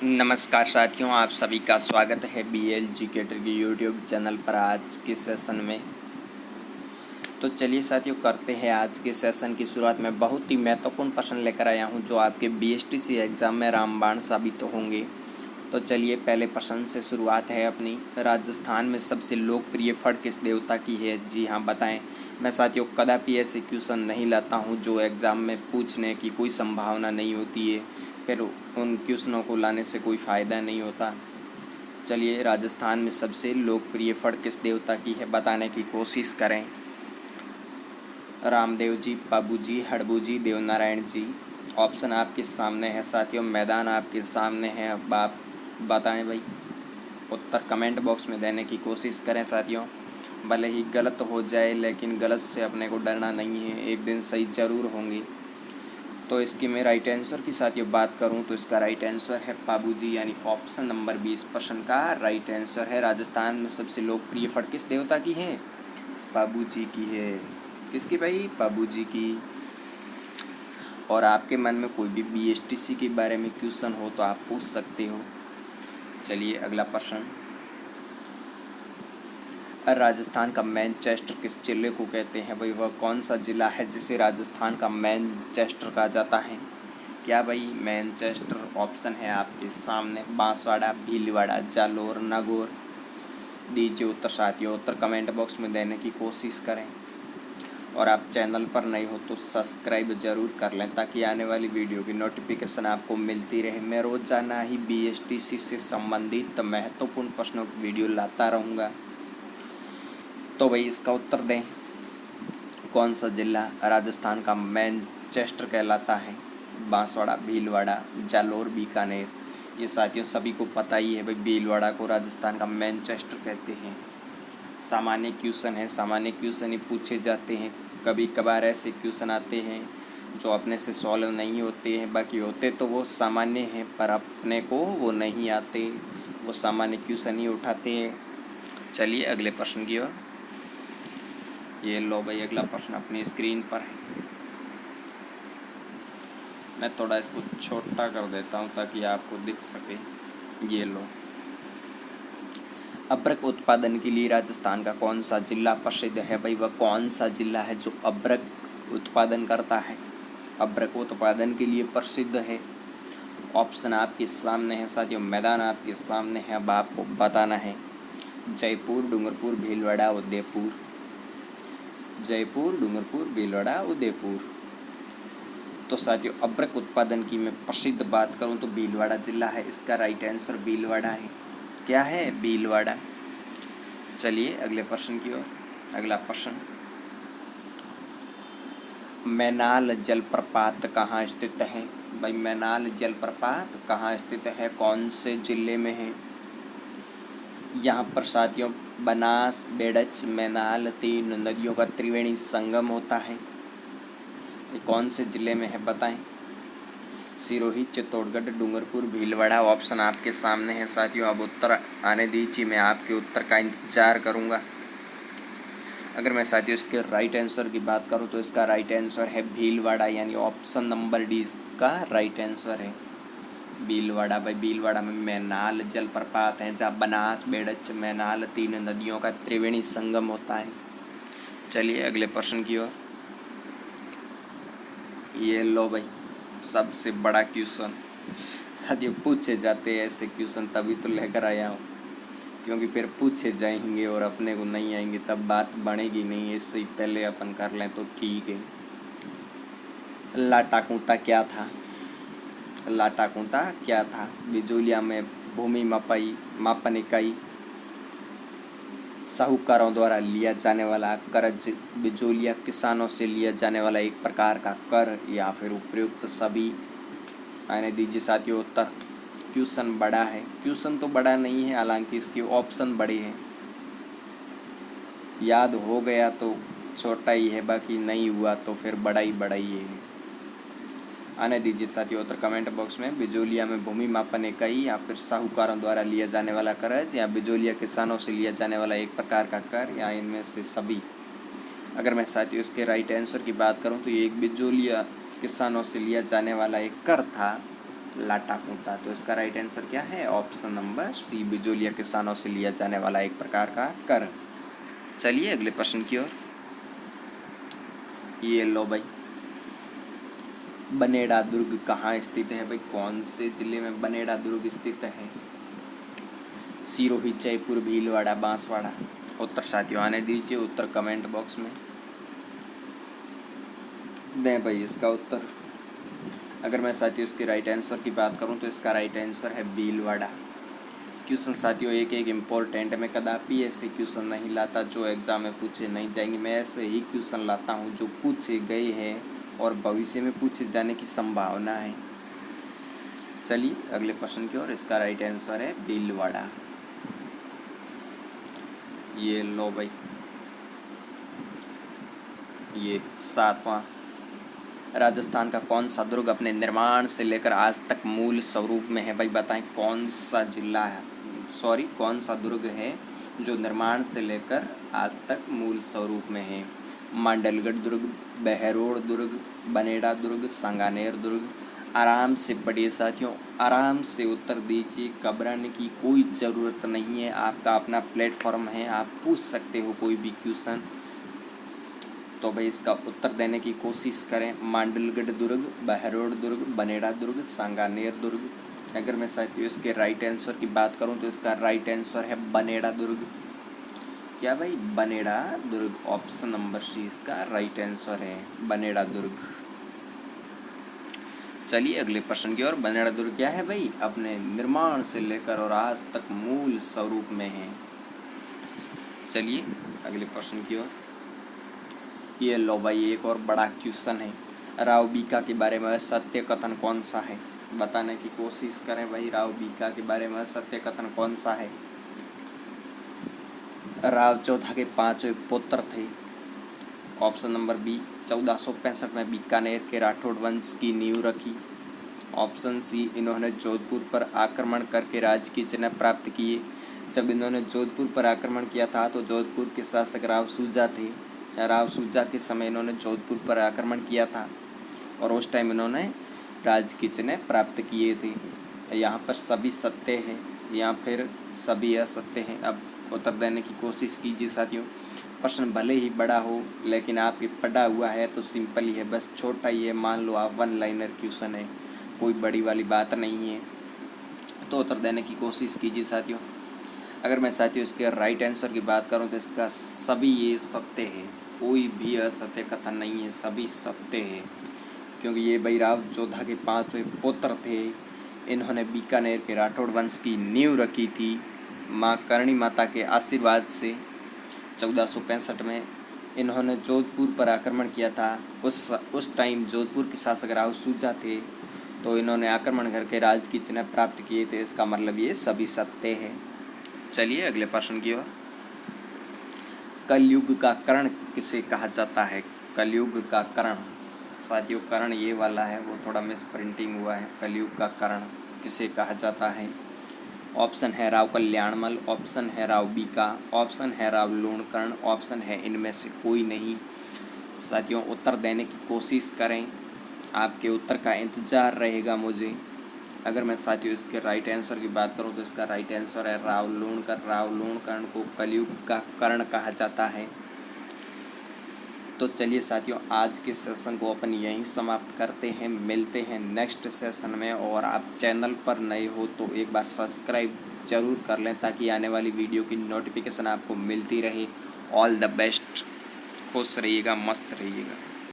नमस्कार साथियों, आप सभी का स्वागत है BL एजुकेटर के यूट्यूब चैनल पर। आज के सेशन में तो चलिए साथियों करते हैं आज के सेशन की शुरुआत में। बहुत ही महत्वपूर्ण प्रश्न लेकर आया हूं जो आपके BSTC एग्ज़ाम में रामबाण साबित होंगे। तो चलिए पहले प्रश्न से शुरुआत है अपनी। राजस्थान में सबसे लोकप्रिय फल किस देवता की है? जी हाँ, बताएं। मैं साथियों कदापि ऐसे क्वेश्चन नहीं लाता हूं जो एग्ज़ाम में पूछने की कोई संभावना नहीं होती है, फिर उन क्वेश्चनों को लाने से कोई फ़ायदा नहीं होता। चलिए, राजस्थान में सबसे लोकप्रिय फल किस देवता की है बताने की कोशिश करें। रामदेव जी, बाबू जी, हड़बू जी, देवनारायण जी। ऑप्शन आपके सामने है साथियों, मैदान आपके सामने है। अब आप बताएं भाई। उत्तर कमेंट बॉक्स में देने की कोशिश करें साथियों। भले ही गलत हो जाए लेकिन गलत से अपने को डरना नहीं है, एक दिन सही ज़रूर होंगी। तो इसकी मैं राइट आंसर की साथियों बात करूं तो इसका राइट आंसर है बाबू जी, यानी ऑप्शन नंबर 20 प्रश्न का राइट आंसर है। राजस्थान में सबसे लोकप्रिय फल किस देवता की है? बाबू जी की है। किसकी भाई? बाबू जी की। और आपके मन में कोई भी BSTC के बारे में क्वेश्चन हो तो आप पूछ सकते हो। चलिए अगला प्रश्न। राजस्थान का मैनचेस्टर किस जिले को कहते हैं? भाई वह कौन सा जिला है जिसे राजस्थान का मैनचेस्टर कहा जाता है? क्या भाई? मैनचेस्टर ऑप्शन है आपके सामने, बांसवाड़ा, भीलवाड़ा, जालोर, नागौर। दीजिए उत्तर साथियों, उत्तर कमेंट बॉक्स में देने की कोशिश करें। और आप चैनल पर नए हो तो सब्सक्राइब ज़रूर कर लें ताकि आने वाली वीडियो की नोटिफिकेशन आपको मिलती रहे। मैं रोज़ाना ही BSTC से संबंधित महत्वपूर्ण प्रश्नों की वीडियो लाता रहूँगा। तो भाई इसका उत्तर दें। कौन सा जिला राजस्थान का मैनचेस्टर कहलाता है? बांसवाड़ा, भीलवाड़ा, जालोर, बीकानेर। ये साथियों सभी को पता ही है भाई, भीलवाड़ा को राजस्थान का मैनचेस्टर कहते हैं। सामान्य क्वेश्चन है, सामान्य क्वेश्चन ही पूछे जाते हैं। कभी कभार ऐसे क्वेश्चन आते हैं जो अपने से सॉल्व नहीं होते हैं, बाकी होते तो वो सामान्य हैं पर अपने को वो नहीं आते, वो सामान्य क्वेश्चन ही उठाते हैं। चलिए अगले प्रश्न की ओर। ये लो भाई, अगला प्रश्न अपनी स्क्रीन पर है। मैं थोड़ा इसको छोटा कर देता हूँ ताकि आपको दिख सके। ये लो। अब्रक उत्पादन के लिए राजस्थान का कौन सा जिला प्रसिद्ध है? भाई वह कौन सा जिला है जो अब्रक उत्पादन करता है, अब्रक उत्पादन के लिए प्रसिद्ध है? ऑप्शन आपके सामने है साथियों, मैदान आपके सामने है। अब आपको बताना है। जयपुर, डूंगरपुर, भीलवाड़ा, उदयपुर। जयपुर, डूंगरपुर, भीलवाड़ा, उदयपुर। तो साथियों अब्रक उत्पादन की मैं प्रसिद्ध बात करूं तो भीलवाड़ा जिला है। इसका राइट आंसर भीलवाड़ा है। क्या है? भीलवाड़ा। चलिए अगले प्रश्न की ओर। अगला प्रश्न। मैनाल जलप्रपात कहाँ स्थित है? भाई मैनाल जलप्रपात कहाँ स्थित है, कौन से जिले में है? यहाँ पर साथियों बनास, बेडच, मैनाल तीन नदियों का त्रिवेणी संगम होता है। ये कौन से जिले में है बताएं। सिरोही, चित्तौड़गढ़, डूंगरपुर, भीलवाड़ा। ऑप्शन आपके सामने है साथियों। अब उत्तर आने दीजिए, मैं आपके उत्तर का इंतजार करूंगा। अगर मैं साथियों इसके राइट आंसर की बात करूं तो इसका राइट आंसर है भीलवाड़ा, यानी ऑप्शन नंबर डी इसका राइट आंसर है। भीलवाड़ा। भाई भीलवाड़ा में मैनाल जलप्रपात है जहाँ बनास, बेडच, मैनाल तीन नदियों का त्रिवेणी संगम होता है। चलिए अगले प्रश्न की ओर। ये लो भाई, सबसे बड़ा क्वेश्चन। साथियों पूछे जाते हैं ऐसे क्वेश्चन तभी तो लेकर आया हूँ, क्योंकि फिर पूछे जाएंगे और अपने को नहीं आएंगे तब बात बनेगी नहीं। इससे पहले अपन कर लें तो ठीक है। लाटाकूता क्या था? लाटाकूता क्या था? बिजोलिया में भूमि मापन इकाई, साहूकारों द्वारा लिया जाने वाला कर्ज, बिजोलिया किसानों से लिया जाने वाला एक प्रकार का कर, या फिर उपयुक्त सभी। आने दीजिए साथियों उत्तर। क्वेश्चन बड़ा है, क्वेश्चन तो बड़ा नहीं है, हालांकि इसके ऑप्शन बड़े हैं। याद हो गया तो छोटा ही है, बाकी नहीं हुआ तो फिर बड़ा ही है। आने दीजिए साथियों उत्तर कमेंट बॉक्स में। बिजोलिया में भूमि मापन इकाई, या फिर साहूकारों द्वारा लिया जाने वाला कर्ज, या बिजोलिया किसानों से लिया जाने वाला एक प्रकार का कर, या इनमें से सभी। अगर मैं साथियों इसके राइट आंसर की बात करूं तो ये एक बिजोलिया किसानों से लिया जाने वाला एक कर था, लाटापूता। तो इसका राइट आंसर क्या है? ऑप्शन नंबर सी, बिजोलिया किसानों से लिया जाने वाला एक प्रकार का कर। चलिए अगले प्रश्न की ओर। ये लो भाई, बनेड़ा दुर्ग कहाँ स्थित है भाई? कौन से जिले में बनेड़ा दुर्ग स्थित है? सिरोही, जयपुर, भीलवाड़ा, बांसवाड़ा। उत्तर साथियों आने दीजिए, उत्तर कमेंट बॉक्स में दें भाई इसका उत्तर। अगर मैं साथियों इसके राइट आंसर की बात करूं तो इसका राइट आंसर है भीलवाड़ा। क्वेश्चन साथियों एक एक इम्पोर्टेंट, मैं कदापि ऐसे क्वेश्चन नहीं लाता जो एग्जाम में पूछे नहीं जाएंगे। मैं ऐसे ही क्वेश्चन लाता हूं जो पूछे गए हैं और भविष्य में पूछे जाने की संभावना है। चलिए अगले प्रश्न की ओर। इसका राइट आंसर है भीलवाड़ा। ये लो भाई, ये 7वां, राजस्थान का कौन सा दुर्ग अपने निर्माण से लेकर आज तक मूल स्वरूप में है भाई? बताएं कौन सा जिला है, कौन सा दुर्ग है जो निर्माण से लेकर आज तक मूल स्वरूप में है? मांडलगढ़ दुर्ग, बहरोड़ दुर्ग, बनेड़ा दुर्ग, सांगानेर दुर्ग। आराम से पढ़िए साथियों, आराम से उत्तर दीजिए, घबराने की कोई ज़रूरत नहीं है। आपका अपना प्लेटफॉर्म है, आप पूछ सकते हो कोई भी क्वेश्चन। तो भाई इसका उत्तर देने की कोशिश करें। मांडलगढ़ दुर्ग, बहरोड़ दुर्ग, बनेड़ा दुर्ग, सांगानेर दुर्ग। अगर मैं साथियों इसके राइट आंसर की बात करूं तो इसका राइट आंसर है बनेड़ा दुर्ग। क्या भाई? बनेड़ा दुर्ग। ऑप्शन नंबर सी इसका राइट आंसर है, बनेड़ा दुर्ग। चलिए अगले प्रश्न की ओर। बनेड़ा दुर्ग क्या है भाई? अपने निर्माण से लेकर और आज तक मूल स्वरूप में है। चलिए अगले प्रश्न की ओर। ये लो भाई, एक और बड़ा क्वेश्चन है। राव बीका के बारे में सत्य कथन कौन सा है? बताने की कोशिश करें भाई, राव बीका के बारे में सत्य कथन कौन सा है? राव चौथा के 5 पुत्र थे। ऑप्शन नंबर बी, 1465 में बीकानेर के राठौड़ वंश की नींव रखी। ऑप्शन सी, इन्होंने जोधपुर पर आक्रमण करके राज्य की चिन्ह प्राप्त किए। जब इन्होंने जोधपुर पर आक्रमण किया था तो जोधपुर के शासक राव सूजा थे। राव सूजा के समय इन्होंने जोधपुर पर आक्रमण किया था और उस टाइम इन्होंने राज्य की चिन्ह प्राप्त किए थे। यहाँ पर सभी सत्य है या फिर सभी असत्य हैं? अब उत्तर देने की कोशिश कीजिए साथियों। प्रश्न भले ही बड़ा हो लेकिन आपके पढ़ा हुआ है तो सिंपल ही है, बस छोटा ही है। मान लो आप 1 लाइनर क्वेश्चन है, कोई बड़ी वाली बात नहीं है। तो उत्तर देने की कोशिश कीजिए साथियों। अगर मैं साथियों इसके राइट आंसर की बात करूं तो इसका सभी ये सत्य है, कोई भी असत्य कथन नहीं है, सभी सत्य है। क्योंकि ये भाई राव जोधा के 5 पुत्र थे। इन्होंने बीकानेर के राठौड़ वंश की नींव रखी थी। माँ करणी माता के आशीर्वाद से 1465 में इन्होंने जोधपुर पर आक्रमण किया था। उस टाइम जोधपुर के शासक राव सूजा थे, तो इन्होंने आक्रमण करके राज्य की चिन्ह प्राप्त किए थे। इसका मतलब ये सभी सत्य है। चलिए अगले प्रश्न की ओर। कलयुग का कर्ण किसे कहा जाता है? कलयुग का कर्ण साथियों, कर्ण ये वाला है, वो थोड़ा मिस प्रिंटिंग हुआ है। कलयुग का कर्ण किसे कहा जाता है? ऑप्शन है राव कल्याणमल, ऑप्शन है राव बीका, ऑप्शन है राव लूणकर्ण, ऑप्शन है इनमें से कोई नहीं। साथियों उत्तर देने की कोशिश करें, आपके उत्तर का इंतज़ार रहेगा मुझे। अगर मैं साथियों इसके राइट आंसर की बात करूं तो इसका राइट आंसर है राव लूणकर्ण। राव लूणकर्ण को कलयुग का कर्ण कहा जाता है। तो चलिए साथियों आज के सेशन को अपन यहीं समाप्त करते हैं। मिलते हैं नेक्स्ट सेशन में। और आप चैनल पर नए हो तो एक बार सब्सक्राइब जरूर कर लें ताकि आने वाली वीडियो की नोटिफिकेशन आपको मिलती रहे। ऑल द बेस्ट, खुश रहिएगा, मस्त रहिएगा।